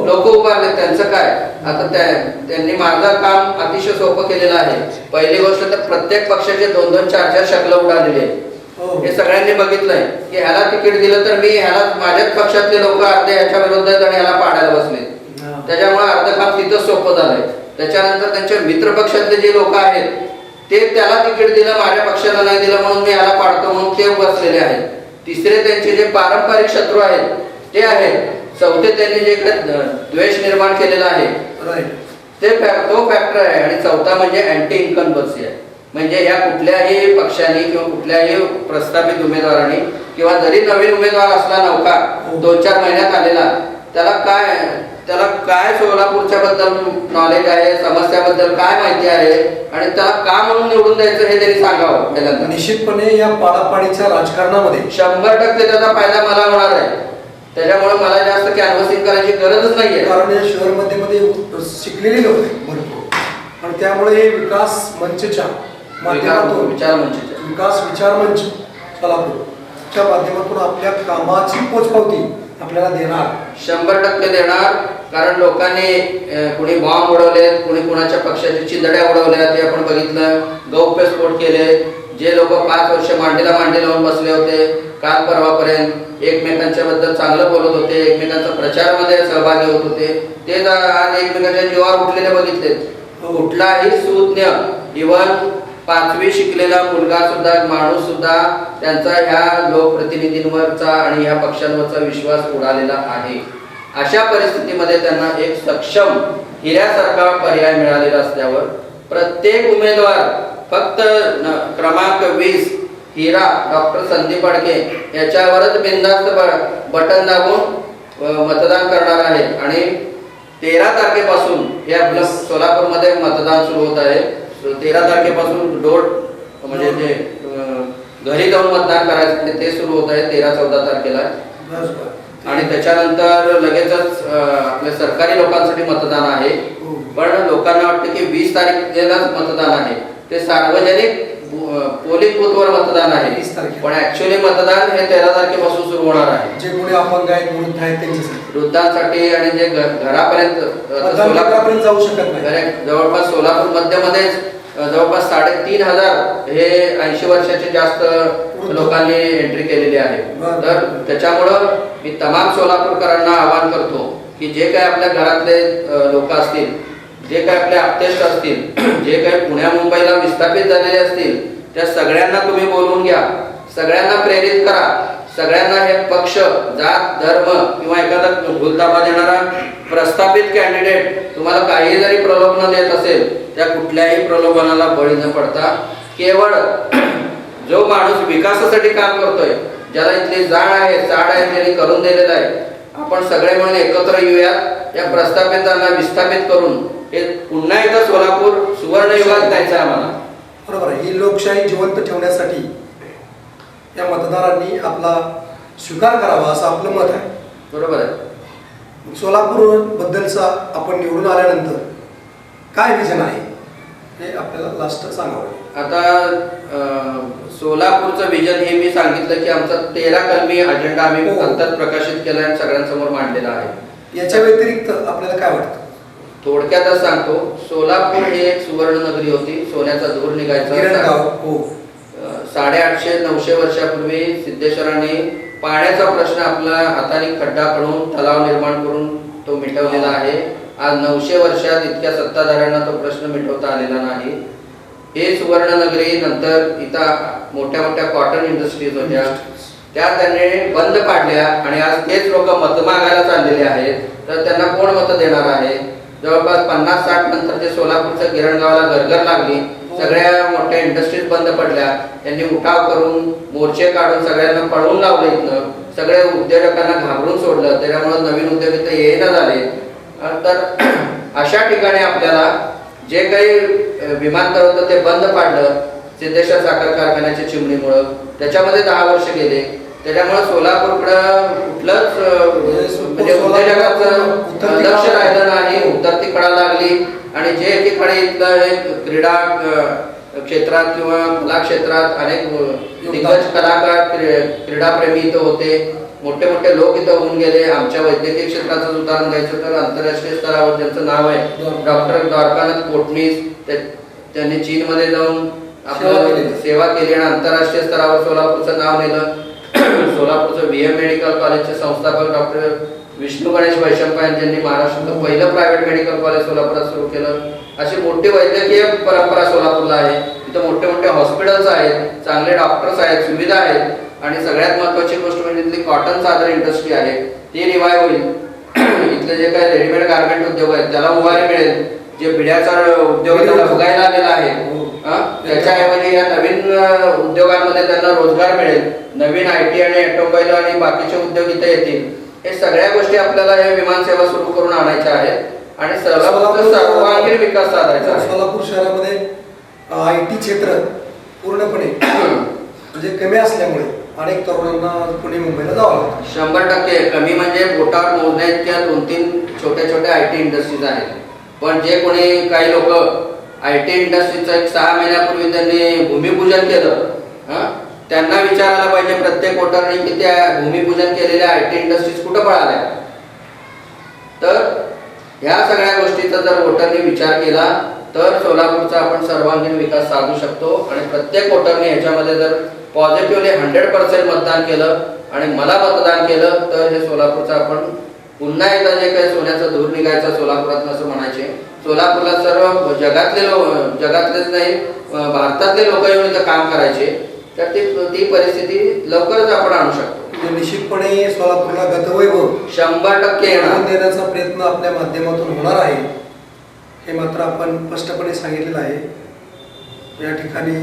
लोक उभारले, त्यांचं काय? आता त्यांनी माझं काम अतिशय सोपं केलेलं आहे. पहिली गोष्ट तर प्रत्येक पक्षाचे 2-2, 4-4 शकलं उडालेले आहेत. हे सगळ्यांनी बघितलंय की ह्याला तिकीट दिलं तर मी ह्याला, माझ्याच पक्षातले लोक अर्धे ह्याच्या विरोधात आणि ह्याला पाडायला बसले. त्याच्यामुळे अर्ध काम तिथं सोपं झालंय. त्याच्यानंतर त्यांच्या मित्र पक्षातले जे लोक आहेत ते त्याला तिकीट दिलं, माझ्या पक्षाला नाही दिलं म्हणून मी ह्याला पाडतो म्हणून ते बसलेले आहेत. तिसरे त्यांचे जे पारंपरिक शत्रू आहेत ते आहेत. चौथे त्यांनी जे द्वेष निर्माण केलेला आहे तो फॅक्टर आहे. आणि चौथा म्हणजे अँटी इन्कम्बन्सी आहे. म्हणजे या कुठल्याही पक्षाने किंवा कुठल्याही प्रस्थापित उमेदवाराने किंवा जरी नवीन उमेदवार असला नौका 2-4 महिन्यात आलेला, त्याला काय सोलापूरच्या बद्दल नॉलेज आहे, समस्याबद्दल काय माहिती आहे आणि त्याला का म्हणून निवडून द्यायचं हे त्यांनी सांगावं पहिल्यांदा. निश्चितपणे या पाडापाडीच्या राजकारणामध्ये 100% त्याचा फायदा मला होणार आहे. त्याच्यामुळे मला जास्त कॅनव्हसिंग करायची गरजच नाहीये. कारण या शहरमध्ये शिकलेली लोक आहेत भरपूर आणि त्यामुळे हे विकास मंचच्या माध्यमातून विकास विचार मंच सोलापूरच्या माध्यमातून आपल्या कामाची पोचपावती आपल्याला देणार, 100% देणार. कारण लोकांनी कुणी बॉम्ब उडवलेत, कुणी कुणाच्या पक्षाच्या चिंधड्या उडवल्या, ते आपण बघितलं. गौप्यस्फोट केले. जे लोक 5 वर्ष मांडीला मांडी लावून बसले होते, काल परवापर्यंत एकमेकांच्या बद्दल चांगलं बोलत होते, एकमेकांचा प्रचारामध्ये सहभागी होत होते, ते आज एकमेकांच्या जीवावर उठलेले बघितले. कुठलाही सुज्ञ, इव्हन 5वी शिकलेला मुलगा सुद्धा, माणूस सुद्धा त्यांचा ह्या लोकप्रतिनिधींवरचा आणि ह्या पक्षांवरचा विश्वास उडालेला आहे. अशा परिस्थितीमध्ये त्यांना एक सक्षम हिऱ्यासारखा पर्याय मिळालेला असल्यावर प्रत्येक उमेदवार फक्त क्रमांक 20 हिरा डॉक्टर संदीप अडके याच्यावरच बिनधास्त बटन दाबून मतदान करणार आहे. आणि 13 तारखेपासून हे आपलं सोलापूरमध्ये मतदान सुरू होत आहे. 13 तारखेपासून म्हणजे जे घरी जाऊन मतदान करायचं ते सुरू होत आहे 13-14 तारखेला. आणि त्याच्यानंतर लगेचच आपल्या सरकारी लोकांसाठी मतदान आहे. पण लोकांना वाटतं की 20 तारखेलाच मतदान आहे. ते सार्वजनिक पोलिंग बूथवर मतदान आहे 20 तारखेला. पण ऍक्च्युअली मतदान हे 13 तारखेपासून सुरू होणार आहे. जे कोणी अपंग आहेत वृद्ध आहेत त्यांच्यासाठी वृद्धांसाठी आणि जे घरापर्यंत मतदान केंद्रापर्यंत जाऊ शकत नाही. Correct. जवळपास सोलापूर मध्यमध्येच जवळपास 3,500 हे 80 वर्षाचे जास्त लोकांनी एंट्री केलेली आहे. बरं. तर त्याच्यामुळं मी तमाम सोलापूरकरांना आवाहन करतो की जे काही आपल्या घरातले लोक असतील, जे काही आपले आप्तेष्ट असतील, जे काही पुण्या मुंबईला विस्थापित झालेले असतील, त्या सगळ्यांना तुम्ही बोलवून घ्या, सगळ्यांना प्रेरित करा, सगळ्यांना हे पक्ष, जात, धर्म किंवा एखादा भूलताबा देणारा प्रस्थापित कॅन्डिडेट तुम्हाला काही जरी प्रलोभन देत असेल, त्या कुठल्याही प्रलोभनाला बळी न पडता केवळ जो माणूस विकासासाठी काम करतोय, ज्याला इथली जाण आहे, चाड आहे, त्यांनी करून दिलेलं आहे, आपण सगळे म्हणून एकत्र येऊयात, या प्रस्थापितांना विस्थापित करून हे पुन्हा एकदा सोलापूर सुवर्ण युगात न्यायचं आम्हाला. बरोबर आहे. ही लोकशाही जिवंत ठेवण्यासाठी या मतदारांनी आपला स्वीकार करावा असं आपलं मत आहे. बरोबर आहे. सोलापूर बद्दलचा आपण निवडून आल्यानंतर काय विजन आहे हे आपल्याला लास्ट सांगावं. आता सोलापूरचं विजन हे मी सांगितलं की आमचा 13 कलमी अजेंडा आम्ही हो. अंतर प्रकाशित केला आणि सगळ्यांसमोर मांडलेला आहे. याच्या व्यतिरिक्त आपल्याला काय वाटतं? थोडक्यातच सांगतो, सोलापूर ही एक सुवर्ण नगरी होती, सोन्याचा धूर निघायचा. गिरणगाव. हो. 850-900 वर्षापूर्वी सिद्धेश्वरांनी पाण्याचा प्रश्न आपला हाताने खड्डा करून तलाव निर्माण करून तो मिटवलेला आहे. आज 900 वर्षात इतक्या सत्ताधाऱ्यांना तो प्रश्न मिटवता आलेला नाही. हे सुवर्ण नगरी नंतर इथं मोठ्या मोठ्या कॉटन इंडस्ट्रीज होत्या, त्या त्यांनी बंद पाडल्या आणि आज तेच लोक मत मागायला चाललेले आहेत. तर त्यांना कोण मत देणार आहे? जवळपास 50-60 नंतर जे सोलापूरच्या गिरणगावाला गरगर लागली, सगळ्या मोठ्या इंडस्ट्रीज बंद पडल्या, त्यांनी उठाव करून मोर्चे काढून सगळ्यांना पळवून लावलं इथनं, सगळ्या उद्योजकांना घाबरून सोडलं, त्याच्यामुळे नवीन उद्योग इथं येईना झाले. तर अशा ठिकाणी आपल्याला जे काही विमानतळ होतं ते बंद पाडलं सिद्धेश्वर साखर कारखान्याच्या चिमणीमुळं, त्याच्यामध्ये 10 वर्ष गेले. त्याच्यामुळे सोलापूरकडं कुठलंच म्हणजे उद्योजकाचं लक्ष राहिलं नाही, उतरती कळा लागली. आणि जे एकीकडे इथलं हे क्रीडा क्षेत्रात किंवा कला क्षेत्रात अनेक दिग्गज कलाकार, क्रीडाप्रेमी इथं होते, मोठे मोठे लोक इथं होऊन गेले. आमच्या वैद्यकीय क्षेत्राचं उदाहरण द्यायचं तर आंतरराष्ट्रीय स्तरावर ज्यांचं नाव आहे डॉक्टर द्वारकानाथ कोटणीस, त्यांनी चीनमध्ये जाऊन आपलं सेवा केली आणि आंतरराष्ट्रीय स्तरावर सोलापूरचं नाव नेलं. सोलापूरचं VM मेडिकल कॉलेजचे संस्थापक डॉक्टर विष्णू गणेश वैशंपायन यांनी महाराष्ट्रातलं पहिलं प्रायव्हेट मेडिकल कॉलेज सोलापुरात सुरू केलं. अशी मोठी वैद्यकीय परंपरा सोलापूरला आहे. इथं मोठे मोठे हॉस्पिटल्स आहेत, चांगले डॉक्टर्स आहेत, सुविधा आहेत आणि सगळ्यात महत्त्वाची गोष्ट म्हणजे इथली कॉटन चादर इंडस्ट्री आहे, ती रिवाय होईल. इथले जे काही रेडीमेड गार्मेंट उद्योग आहेत त्याला उभारी मिळेल. जे बिड्याचा उद्योग त्याला उगायला आलेला आहे त्याच्याऐवजी या नवीन उद्योगांमध्ये त्यांना रोजगार मिळेल. नवीन IT आणि ऑटोमोबाईल आणि बाकीचे उद्योग इथे येतील. हे सगळ्या गोष्टी आपल्याला हे विमानसेवा सुरू करून आणायच्या आहेत आणि सर्वांगीण विकास साधायचा आहे. सोलापूर शहरामध्ये IT क्षेत्र पूर्णपणे म्हणजे कमी असल्यामुळे अनेक तरुणांना पुणे मुंबईला जावं लागतं. 100% कमी म्हणजे बोटावर मोजण्या इतक्या 2-3 छोट्या छोट्या IT इंडस्ट्रीज आहेत. पण जे कोणी काही लोक IT इंडस्ट्रीचं एक 6 महिन्यापूर्वी त्यांनी भूमिपूजन केलं, त्यांना विचारायला पाहिजे प्रत्येक वोटरने की त्या भूमिपूजन केलेल्या IT इंडस्ट्रीज कुठं पळाल्या. तर ह्या सगळ्या गोष्टीचा जर वोटरने विचार केला तर सोलापूरचा आपण सर्वांगीण विकास साधू शकतो. आणि प्रत्येक वोटरने ह्याच्यामध्ये जर पॉझिटिव्हली 100% मतदान केलं आणि मला मतदान केलं तर हे सोलापूरचं आपण पुन्हा एकदा जे काही सोन्याचा धूर निघायचा सोलापुरात असं म्हणायचे. सोलापूरला सर्व जगातलेच नाही भारतातले लोक येऊन इथं काम करायचे. तर ती परिस्थिती लवकरच आपण आणू शकतो. निश्चितपणे सोलापूरला गतवैभव 100% येणार देण्याचा प्रयत्न आपल्या माध्यमातून होणार आहे, हे मात्र आपण स्पष्टपणे सांगितलेलं आहे. या ठिकाणी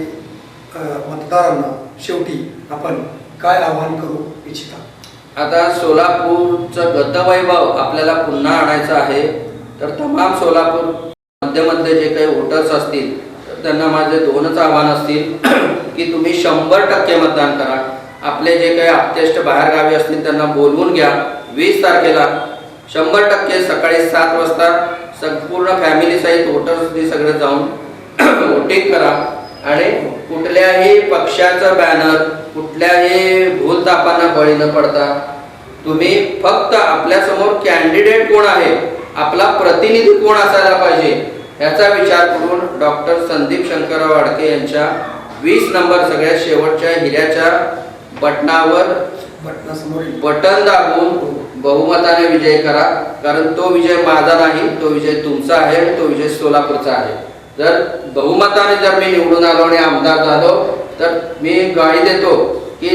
मतदारांना शेवटी आपण काय आवाहन करू इच्छिता? आता सोलापूरचं गतवैभव आपल्याला पुन्हा आणायचं आहे. तर तमाम सोलापूर मध्यमधले जे काही वोटर्स असतील तर त्यांना माझे 2च आव्हान असतील की तुम्ही 100% मतदान करा. आपले जे काही आप्तेष्ट बाहेरगावी असतील त्यांना बोलवून घ्या. 20 तारखेला 100% सकाळी 7 वाजता संपूर्ण फॅमिली सहित वोटर्सनी सगळे जाऊन वोटिंग करा. आणि कुठल्याही पक्षाचं बॅनर, कुठल्याही भूलतापांना बळी न पडता तुम्ही फक्त आपल्यासमोर कॅन्डिडेट कोण आहे, आपला प्रतिनिधी कोण असायला पाहिजे याचा विचार करून डॉक्टर संदीप शंकरराव वाडके यांच्या 20 नंबर सगळ्यात शेवटच्या हिऱ्याच्या बटनावर बटन दाबून बहुमताने विजय करा. कारण तो विजय माझा नाही, तो विजय तुमचा आहे आणि तो विजय सोलापूरचा आहे. जर बहुमताने जर मी निवडून आलो आणि आमदार झालो तर मी ग्वाही देतो की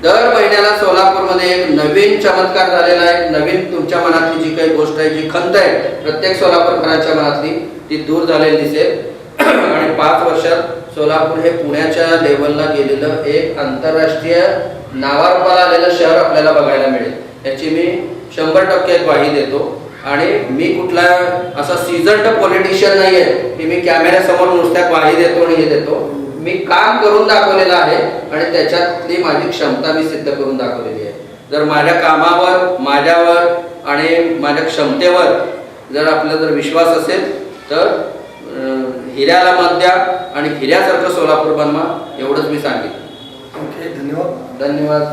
दर महिन्याला सोलापूरमध्ये एक नवीन चमत्कार झालेला आहे. नवीन तुमच्या मनातली जी काही गोष्ट आहे, जी खंत आहे प्रत्येक सोलापूरकरांच्या मनातली, ती दूर झालेली दिसेल आणि 5 वर्षात सोलापूर हे पुण्याच्या लेवलला गेलेलं एक आंतरराष्ट्रीय नावारूपाला आलेलं शहर आपल्याला बघायला मिळेल. याची मी 100% ग्वाही देतो. आणि मी कुठला असा सीझन्ड पॉलिटिशियन नाही आहे की मी कॅमेऱ्यासमोर नुसत्या ग्वाही देतो आणि हे देतो. मी काम करून दाखवलेलं आहे आणि त्याच्यातली माझी क्षमता मी सिद्ध करून दाखवलेली आहे. जर माझ्या कामावर, माझ्यावर आणि माझ्या क्षमतेवर जर आपला जर विश्वास असेल तर हिऱ्याला मत द्या आणि हिऱ्यासारखं सोलापूर बनवा, एवढंच मी सांगितलं. ओके, धन्यवाद. धन्यवाद.